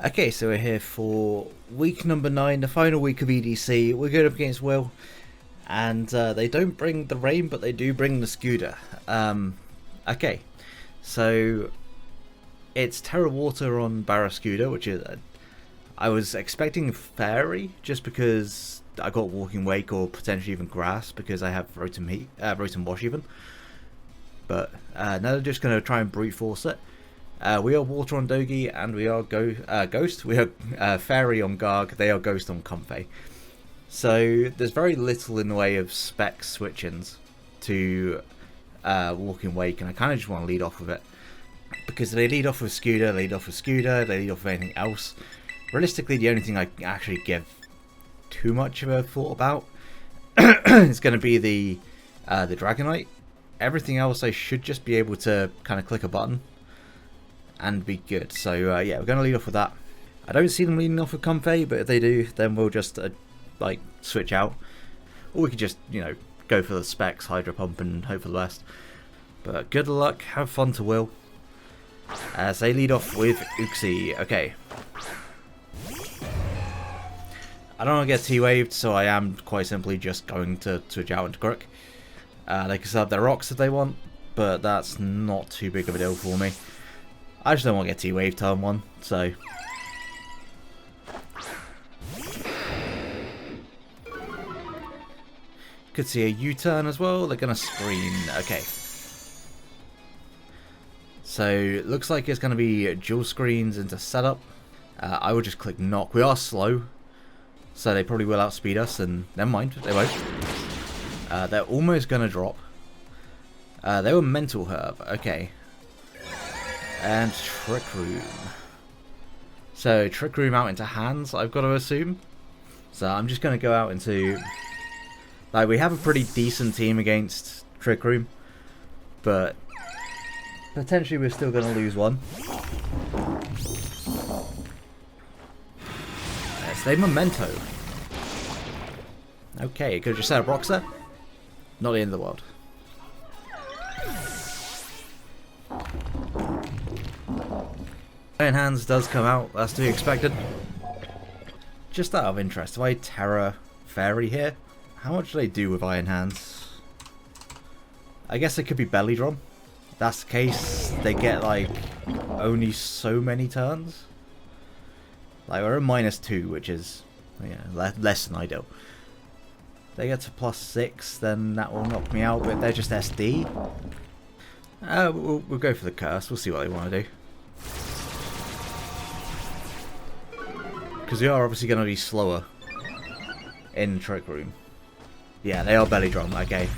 Okay, so we're here for week number 9, the final week of EDC. We're going up against Will, and they don't bring the rain, but they do bring the scooter. Okay, so it's Terra Water on Barrascuda, which is I was expecting Fairy just because I got Walking Wake or potentially even Grass because I have Rotom Wash even. But now they're just going to try and brute force it. We are Water on Dogi, and we are Ghost. We are Fairy on Garg. They are Ghost on Comfey. So there's very little in the way of spec switch-ins to Walking Wake, and I kind of just want to lead off with it. Because they lead off with Scooter, they lead off with anything else. Realistically, the only thing I actually give too much of a thought about is going to be the Dragonite. Everything else I should just be able to kind of click a button and be good. So yeah, we're going to lead off with that. I don't see them leading off with Comfey, but if they do, then we'll just like switch out, or we could just, you know, go for the specs, Hydro Pump, and hope for the best. But good luck, have fun to Will, as they lead off with 𝙁𝘼𝙍𝙍𝙁. Okay, I don't want to get T-waved, so I am quite simply just going to switch out into Crook. They can set up their rocks if they want, but that's not too big of a deal for me. I just don't want to get T-waved turn 1, so... Could see a U-turn as well. They're going to screen. Okay. So, looks like it's going to be dual screens into setup. I will just click knock. We are slow, so they probably will outspeed us, and never mind, they won't. They're almost going to drop. They were Mental Herb. Okay. And Trick Room. So, Trick Room out into hands, I've got to assume. So, I'm just going to go out into... Like, we have a pretty decent team against Trick Room, but potentially we're still going to lose one. Let's say Memento. Okay, could have just set up rocks there. Not the end of the world. Iron Hands does come out, that's to be expected. Just out of interest, if I Terra Fairy here, how much do they do with Iron Hands? I guess it could be Belly Drum. If that's the case, they get like only so many turns. Like, we're at -2, which is, yeah, less than ideal. They get to +6, then that will knock me out, but they're just SD. We'll go for the curse, we'll see what they want to do. Because we are obviously going to be slower in Trick Room. Yeah, they are Belly Drum, okay.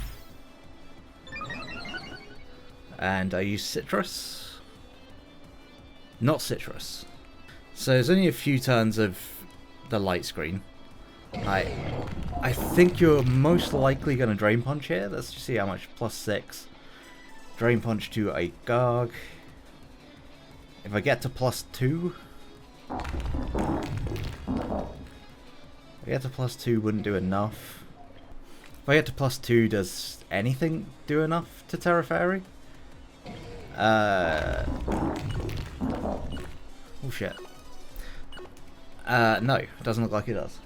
And I use Citrus? Not Citrus. So there's only a few turns of the light screen. I think you're most likely going to Drain Punch here. Let's just see how much. +6. Drain Punch to a Garg. If I get to +2... If I get to +2 wouldn't do enough. If I get to +2, does anything do enough to Terra Fairy? Oh shit. No, it doesn't look like it does.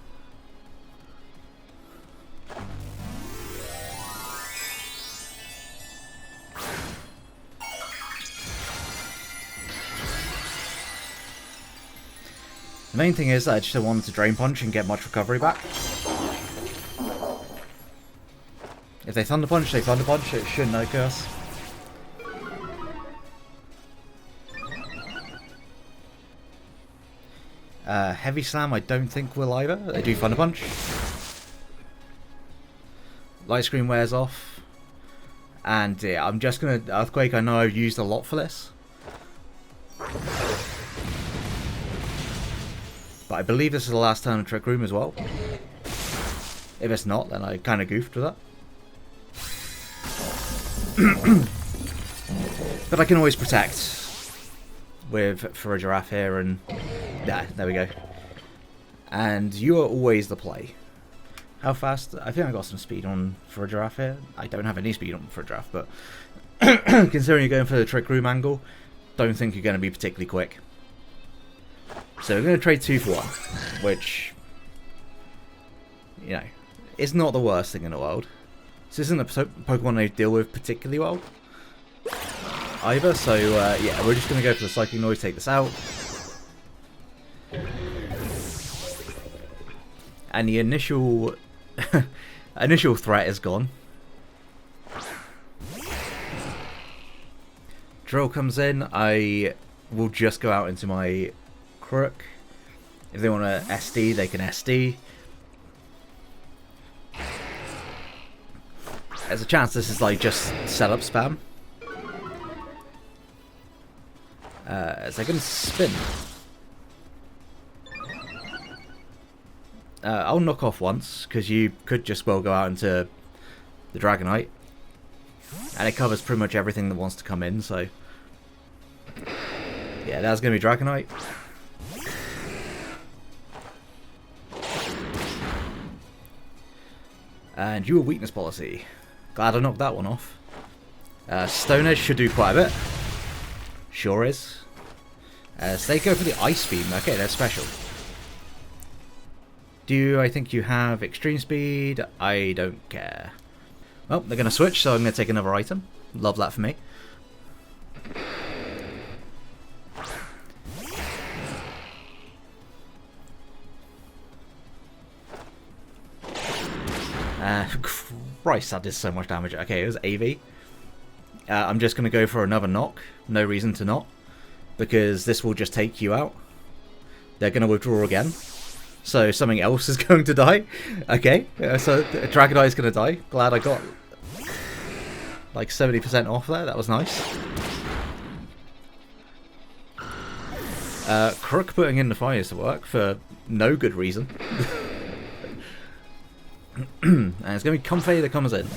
The main thing is that I just don't want to Drain Punch and get much recovery back. If they Thunder Punch, they Thunder Punch. It shouldn't no curse. Heavy Slam I don't think will either. They do Thunder Punch. Light Screen wears off. And yeah, I'm just going to... Earthquake, I know I've used a lot for this. But I believe this is the last turn of Trick Room as well. If it's not, then I kind of goofed with that. But I can always protect with farigiraf here, and yeah, there we go. And you are always the play. How fast? I think I got some speed on farigiraf here. I don't have any speed on farigiraf, but considering you're going for the Trick Room angle, don't think you're going to be particularly quick. So we're going to trade 2 for 1, which, you know, is not the worst thing in the world. This isn't a Pokemon I deal with particularly well either, so yeah, we're just going to go for the Psychic Noise, take this out. And the initial initial threat is gone. Drill comes in, I will just go out into my Crook. If they want to SD, they can SD. There's a chance this is like just setup spam. Is they going to spin? I'll knock off once, because you could just well go out into the Dragonite. And it covers pretty much everything that wants to come in, so... yeah, that's going to be Dragonite. And you a weakness policy. Glad I knocked that one off. Stone Edge should do quite a bit. Sure is. So they go for the Ice Beam. Okay, they're special. Do I think you have Extreme Speed? I don't care. Well, they're going to switch, so I'm going to take another item. Love that for me. Christ, that did so much damage. Okay, it was AV. I'm just going to go for another knock. No reason to not. Because this will just take you out. They're going to withdraw again. So something else is going to die. Okay, so Dragonite is going to die. Glad I got like 70% off there. That was nice. Crook putting in the fires to work for no good reason. And it's going to be Comfey that comes in.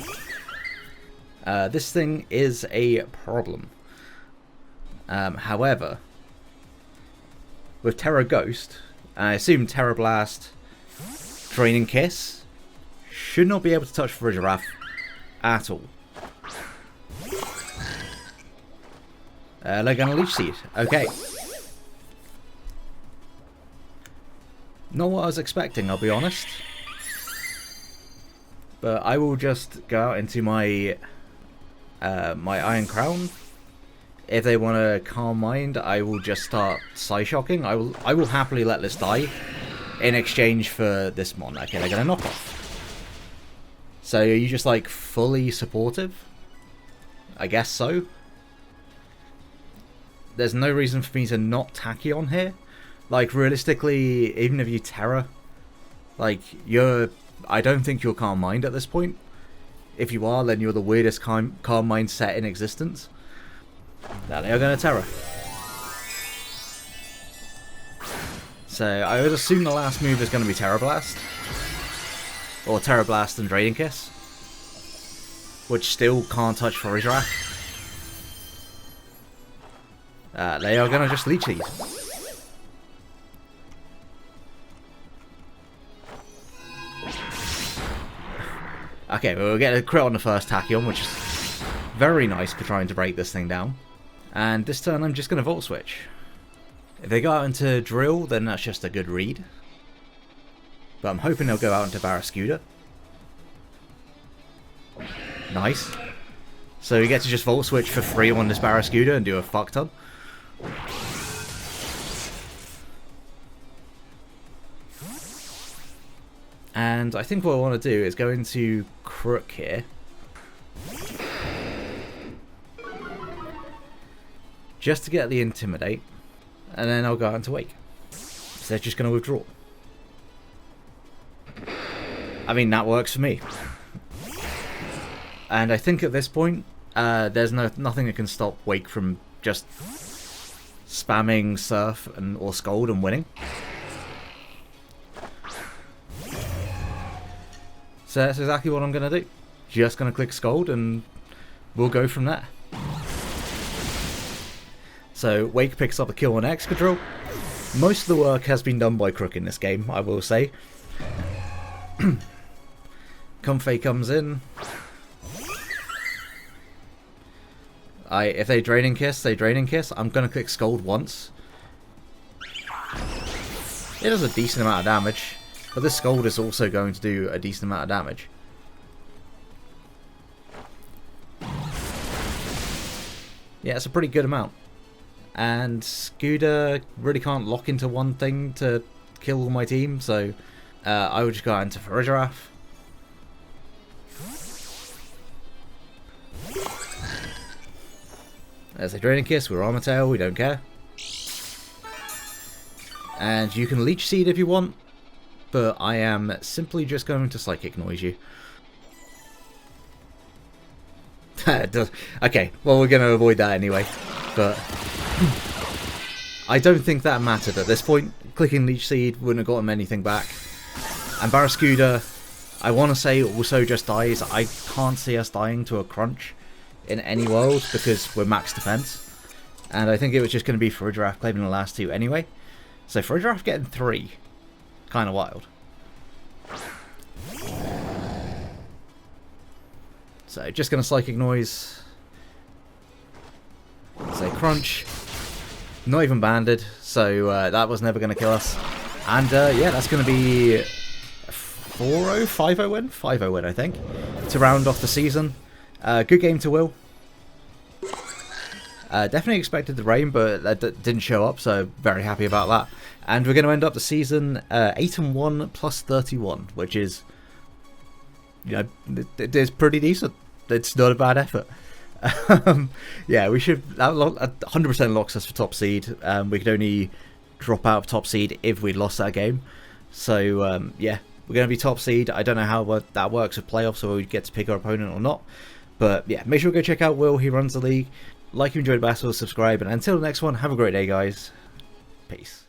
This thing is a problem. However, with Terra Ghost, I assume Terra Blast, Draining Kiss, should not be able to touch farigiraf at all. They're going to Leech Seed. Okay. Not what I was expecting, I'll be honest. But I will just go out into my my Iron Crown. If they want to Calm Mind, I will just start Psy-Shocking. I will happily let this die in exchange for this mon. Okay, they're going to knock off. So are you just like fully supportive? I guess so. There's no reason for me to not Tachyon here. Like realistically, even if you Terra, like I don't think you're Calm Mind at this point. If you are, then you're the weirdest Calm Mind set in existence. Now they are going to Terra. So I would assume the last move is going to be Terra Blast. Or Terra Blast and Draining Kiss. Which still can't touch farigiraf. They are going to just Leech Seed. Okay, we'll get a crit on the first Tachyon, which is very nice for trying to break this thing down. And this turn I'm just going to Volt Switch. If they go out into Drill, then that's just a good read. But I'm hoping they'll go out into Barraskewda. Nice. So we get to just Volt Switch for free on this Barraskewda and do a fuck ton. And I think what I want to do is go into Crook here. Just to get the Intimidate. And then I'll go out into Wake. So they're just going to withdraw. I mean, that works for me. And I think at this point, there's nothing that can stop Wake from just spamming Surf or Scald and winning. So that's exactly what I'm going to do. Just going to click Scald and we'll go from there. So Wake picks up a kill on Excadrill. Most of the work has been done by Crook in this game, I will say. Comfey comes in. If they Draining Kiss, they Draining Kiss. I'm going to click Scald once. It does a decent amount of damage, but this Scald is also going to do a decent amount of damage. Yeah, it's a pretty good amount. And 𝙁𝘼𝙍𝙍 really can't lock into one thing to kill all my team, so I would just go out into farigiraf. There's a Draining Kiss, we're Armor Tail, we don't care. And you can Leech Seed if you want, but I am simply just going to Psychic Noise you. Okay, well we're going to avoid that anyway, but I don't think that mattered at this point. Clicking Leech Seed wouldn't have gotten anything back. And 𝙁𝘼𝙍𝙍𝙁, I want to say also just dies. I can't see us dying to a crunch in any world because we're max defense. And I think it was just going to be farigiraf claiming the last two anyway. So farigiraf getting 3. Kind of wild. So just going to Psychic Noise. Say crunch. Not even banded, so that was never going to kill us. And yeah, that's going to be 4-0, 5-0 win? 5-0 win, I think, to round off the season. Good game to Will. Definitely expected the rain, but that didn't show up, so very happy about that. And we're going to end up the season 8-1 plus 31, which is, you know, it is pretty decent. It's not a bad effort. Yeah, we should. That 100% locks us for top seed. We could only drop out of top seed if we'd lost that game. So yeah, we're going to be top seed. I don't know how that works with playoffs, or we get to pick our opponent or not. But yeah, make sure to go check out Will. He runs the league. Like you enjoyed the battle, subscribe, and until the next one, have a great day, guys. Peace.